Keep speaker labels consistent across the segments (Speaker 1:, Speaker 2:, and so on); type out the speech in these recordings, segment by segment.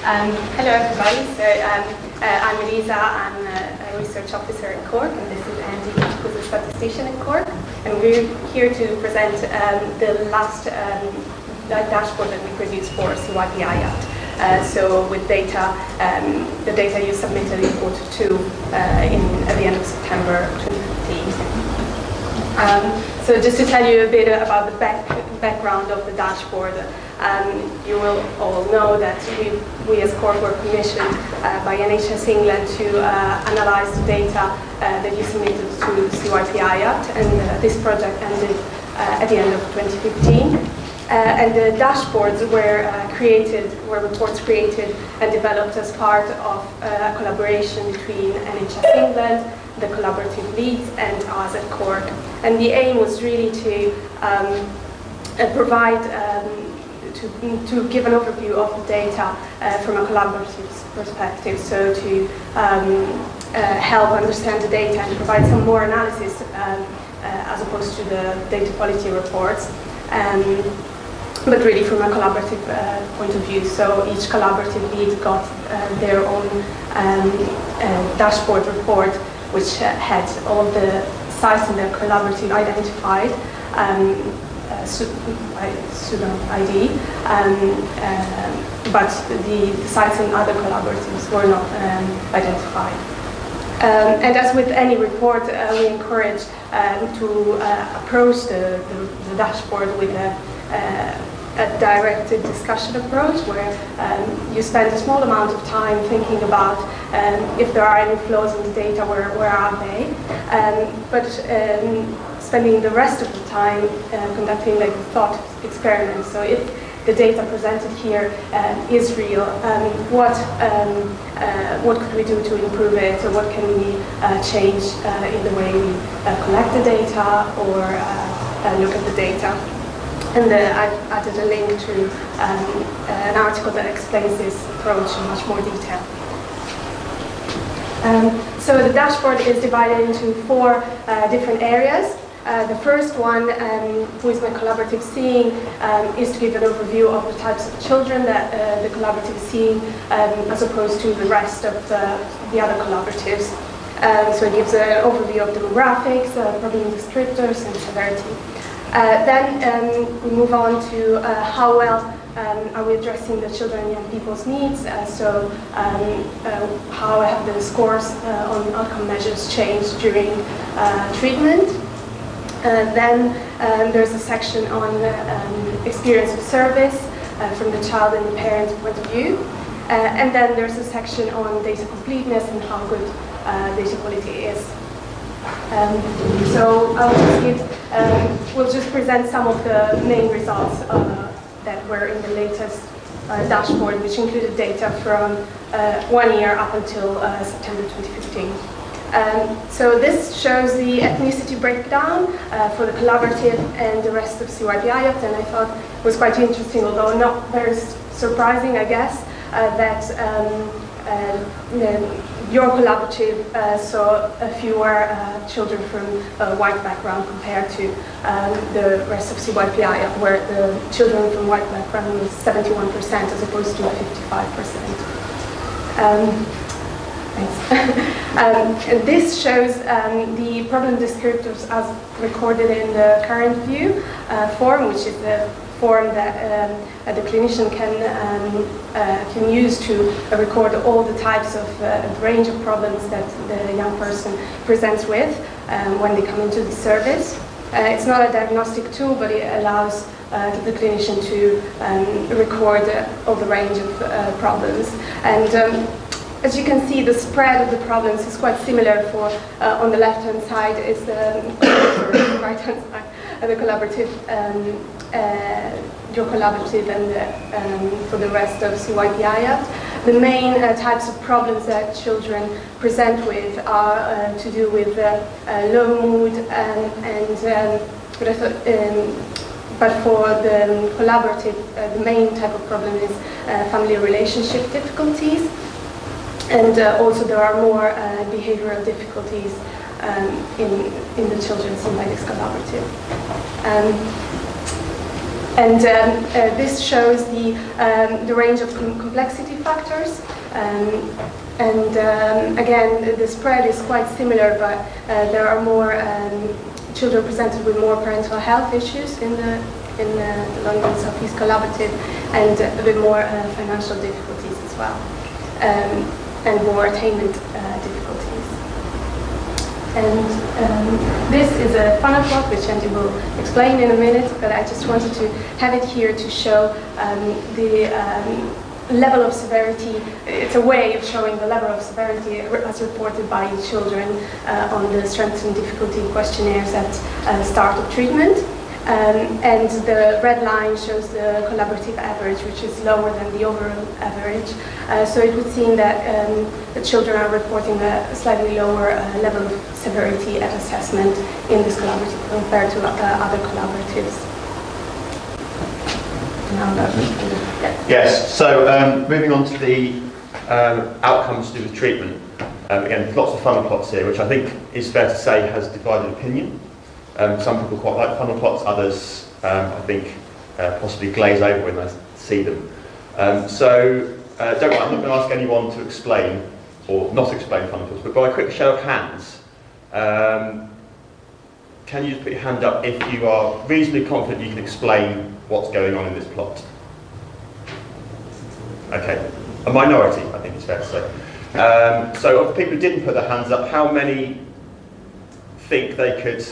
Speaker 1: Hello everybody, I'm Elisa, I'm a research officer at CORC, and this is Andy, who's a statistician at CORC, and we're here to present the last dashboard that we produced for CYPIAT. So with data, the data you submitted in quarter 2 at the end of September 2015. So just to tell you a bit about the background of the dashboard, you will all know that we as CORC were commissioned by NHS England to analyze the data that you submitted to CYPIAT, and this project ended at the end of 2015. And the dashboards were reports created and developed as part of a collaboration between NHS England, the collaborative leads, and us at CORC. And the aim was really to provide, to give an overview of the data from a collaborative perspective, so to help understand the data and provide some more analysis as opposed to the data quality reports. But really from a collaborative point of view. So each collaborative lead got their own dashboard report, which had all the sites in the collaborative identified, pseudo ID, but the sites in other collaboratives were not identified. And as with any report, we encourage to approach the dashboard with a directed discussion approach, where you spend a small amount of time thinking about if there are any flaws in the data, where are they, but spending the rest of the time conducting like a thought experiment. So if the data presented here is real, what could we do to improve it, or what can we change in the way we collect the data or look at the data. And I've added a link to an article that explains this approach in much more detail. So the dashboard is divided into 4 different areas. The first one, who is my collaborative seeing, is to give an overview of the types of children that the collaborative is seeing, as opposed to the rest of the other collaboratives. So it gives an overview of demographics, problem descriptors, and severity. Then we move on to how well are we addressing the children and young people's needs, so how have the scores on outcome measures changed during treatment. Then there's a section on experience of service from the child and the parent point of view. And then there's a section on data completeness and how good data quality is. So we'll just present some of the main results that were in the latest dashboard, which included data from 1 year up until September 2015. So this shows the ethnicity breakdown for the collaborative and the rest of CYPIAT, and I thought it was quite interesting, although not very surprising, I guess, that your collaborative saw fewer children from white background compared to the rest of CYPIAT, where the children from white background was 71% as opposed to 55%. This shows the problem descriptors as recorded in the current view form, which is the form that the clinician can use to record all the types of range of problems that the young person presents with when they come into the service. It's not a diagnostic tool, but it allows the clinician to record all the range of problems. And as you can see, the spread of the problems is quite similar for, on the left-hand side is the, right-hand side, the collaborative, your collaborative, and for the rest of CYPIAT. The main types of problems that children present with are to do with low mood but for the collaborative, the main type of problem is family relationship difficulties. And also there are more behavioral difficulties in the children seen by this collaborative. And this shows the range of complexity factors. Again, the spread is quite similar, but there are more children presented with more parental health issues in the London South East Collaborative, and a bit more financial difficulties as well, and more attainment difficulties. And this is a funnel plot, which Andy will explain in a minute, but I just wanted to have it here to show the level of severity. It's a way of showing the level of severity as reported by children on the strengths and difficulty questionnaires at the start of treatment. And the red line shows the collaborative average, which is lower than the overall average. So it would seem that the children are reporting a slightly lower level of severity at assessment in this collaborative compared to other collaboratives.
Speaker 2: Yes, so moving on to the outcomes to do with treatment. Again, lots of funnel plots here, which I think is fair to say has divided opinion. Some people quite like funnel plots, others I think possibly glaze over when they see them. Don't worry, I'm not going to ask anyone to explain or not explain funnel plots, but by a quick show of hands, can you just put your hand up if you are reasonably confident you can explain what's going on in this plot? Okay, a minority, I think it's fair to say. So of the people who didn't put their hands up, how many think they could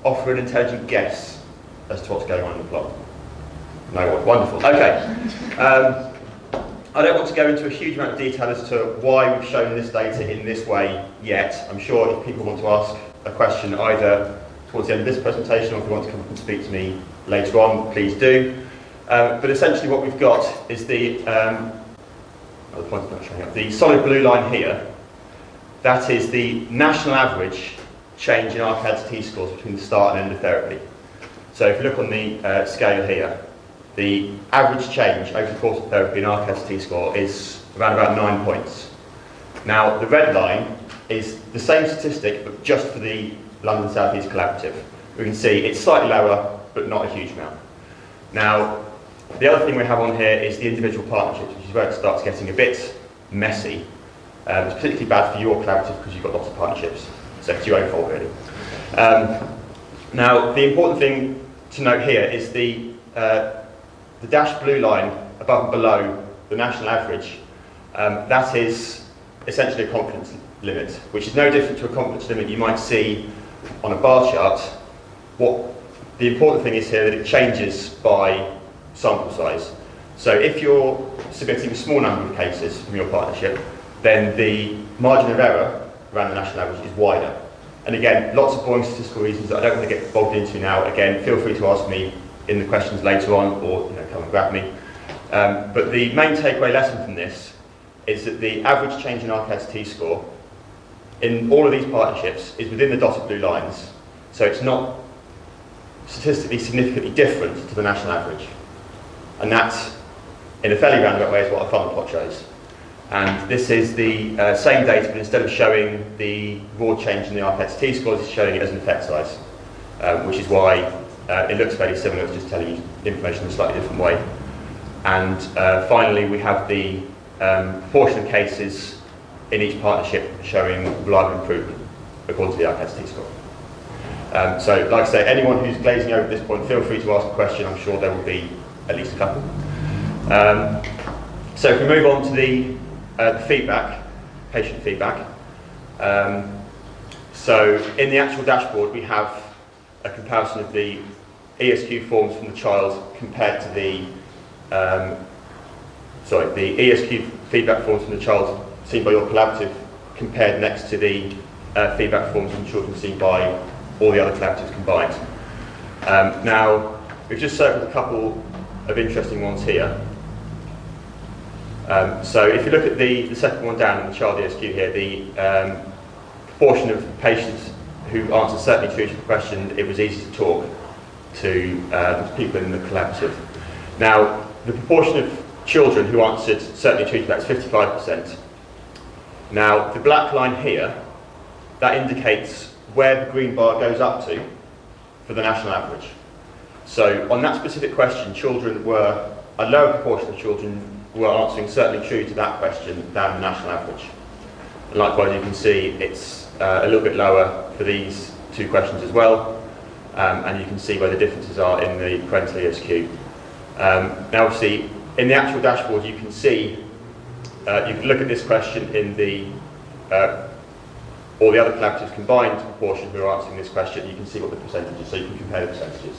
Speaker 2: offer an intelligent guess as to what's going on in the plot? No one. Wonderful. Okay. I don't want to go into a huge amount of detail as to why we've shown this data in this way yet. I'm sure if people want to ask a question either towards the end of this presentation or if you want to come up and speak to me later on, please do. But essentially what we've got is the point's not showing up. The solid blue line here, that is the national average change in ARCADS T-scores between the start and end of therapy. So if you look on the scale here, the average change over the course of therapy in ARCADS T-score is around about 9 points. Now the red line is the same statistic but just for the London South East Collaborative. We can see it's slightly lower but not a huge amount. Now the other thing we have on here is the individual partnerships, which is where it starts getting a bit messy. It's particularly bad for your collaborative because you've got lots of partnerships. So it's your own fault, really. Now, the important thing to note here is the dashed blue line above and below the national average. That is essentially a confidence limit, which is no different to a confidence limit you might see on a bar chart. What the important thing is here that it changes by sample size. So if you're submitting a small number of cases from your partnership, then the margin of error around the national average is wider. And again, lots of boring statistical reasons that I don't want to get involved into now. Again, feel free to ask me in the questions later on, or come and grab me. But the main takeaway lesson from this is that the average change in ARCADS T-score in all of these partnerships is within the dotted blue lines. So it's not statistically significantly different to the national average. And that, in a fairly roundabout way, is what a funnel plot shows. And this is the same data, but instead of showing the raw change in the ARCADS T-scores, it's showing it as an effect size, which is why it looks fairly similar. It's just telling you information in a slightly different way. And finally, we have the proportion of cases in each partnership showing reliable improvement according to the ARCADS T-score. So, like I say, anyone who's glazing over at this point, feel free to ask a question. I'm sure there will be at least a couple. So if we move on to the feedback, patient feedback. So in the actual dashboard we have a comparison of the ESQ forms from the child compared to the ESQ feedback forms from the child seen by your collaborative compared next to the feedback forms from children seen by all the other collaboratives combined. Now we've just circled a couple of interesting ones here. So if you look at the second one down in the child ESQ here, the proportion of patients who answered certainly true to the question, it was easy to talk to the people in the collaborative. Now, the proportion of children who answered certainly true to that is 55%. Now, the black line here, that indicates where the green bar goes up to for the national average. So on that specific question, a lower proportion of children were answering certainly true to that question than the national average. And likewise, you can see it's a little bit lower for these two questions as well, and you can see where the differences are in the parental ESQ. Now obviously, in the actual dashboard you can see, you can look at this question in the all the other collaboratives combined proportion who are answering this question. You can see what the percentage is, so you can compare the percentages.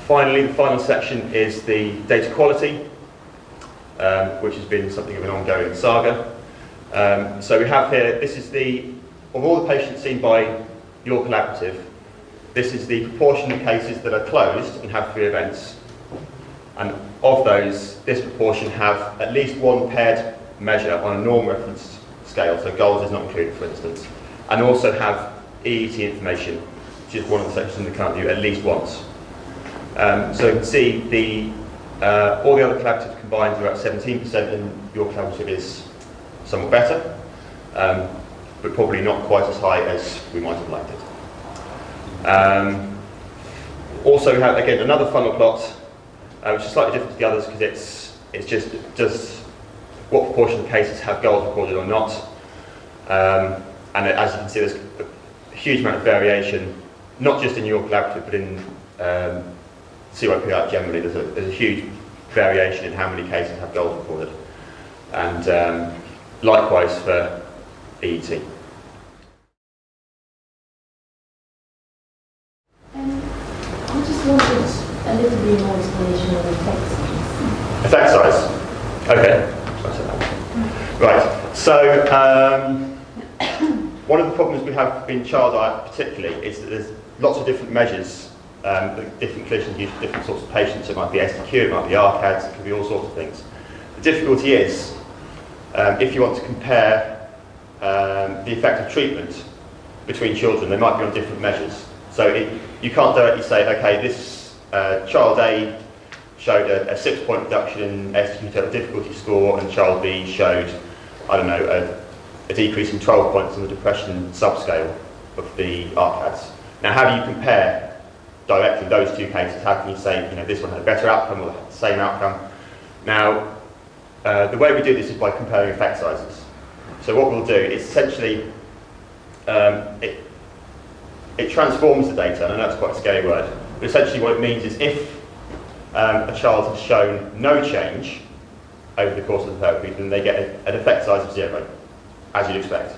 Speaker 2: Finally, the final section is the data quality, which has been something of an ongoing saga. So we have here, this is of all the patients seen by your collaborative, this is the proportion of cases that are closed and have 3 events. And of those, this proportion have at least one paired measure on a norm reference scale, so goals is not included, for instance, and also have EET information, which is one of the sections in the current view, at least once. So you can see all the other collaboratives combined are at 17%, and your collaborative is somewhat better, but probably not quite as high as we might have liked it. Also we have, again, another funnel plot, which is slightly different to the others because it's just what proportion of cases have goals recorded or not. And as you can see, there's a huge amount of variation, not just in your collaborative, but in CORC generally. There's a huge variation in how many cases have goals recorded. And likewise for EET.
Speaker 3: I just wanted a little bit more explanation of effect size.
Speaker 2: Effect size? Okay. Right. So one of the problems we have in child eye particularly is that there's lots of different measures that different clinicians use for different sorts of patients. It might be SDQ, it might be RCADs, it could be all sorts of things. The difficulty is, if you want to compare the effect of treatment between children, they might be on different measures. So you can't directly say, okay, this child A showed a 6-point reduction in SDQ total difficulty score, and child B showed, I don't know, a decrease in 12 points on the depression subscale of the RCADs. Now, how do you compare directly those two cases? How can you say, this one had a better outcome or the same outcome? Now, the way we do this is by comparing effect sizes. So what we'll do is essentially, it transforms the data, and I know that's quite a scary word, but essentially what it means is if a child has shown no change over the course of the therapy, then they get an effect size of 0, as you'd expect.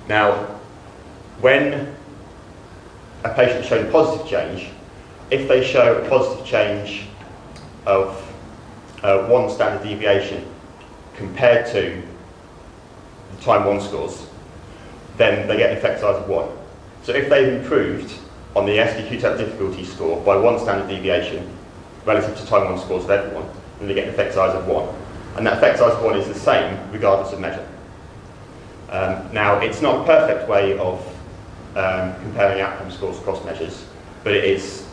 Speaker 2: Now, when a patient has shown positive change, if they show a positive change of 1 standard deviation compared to the time 1 scores, then they get an effect size of 1. So if they've improved on the SDQ total difficulty score by 1 standard deviation relative to time 1 scores of everyone, then they get an effect size of 1. And that effect size of 1 is the same regardless of measure. Now, it's not a perfect way of comparing outcome scores across measures, but it is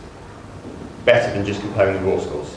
Speaker 2: better than just comparing the raw scores.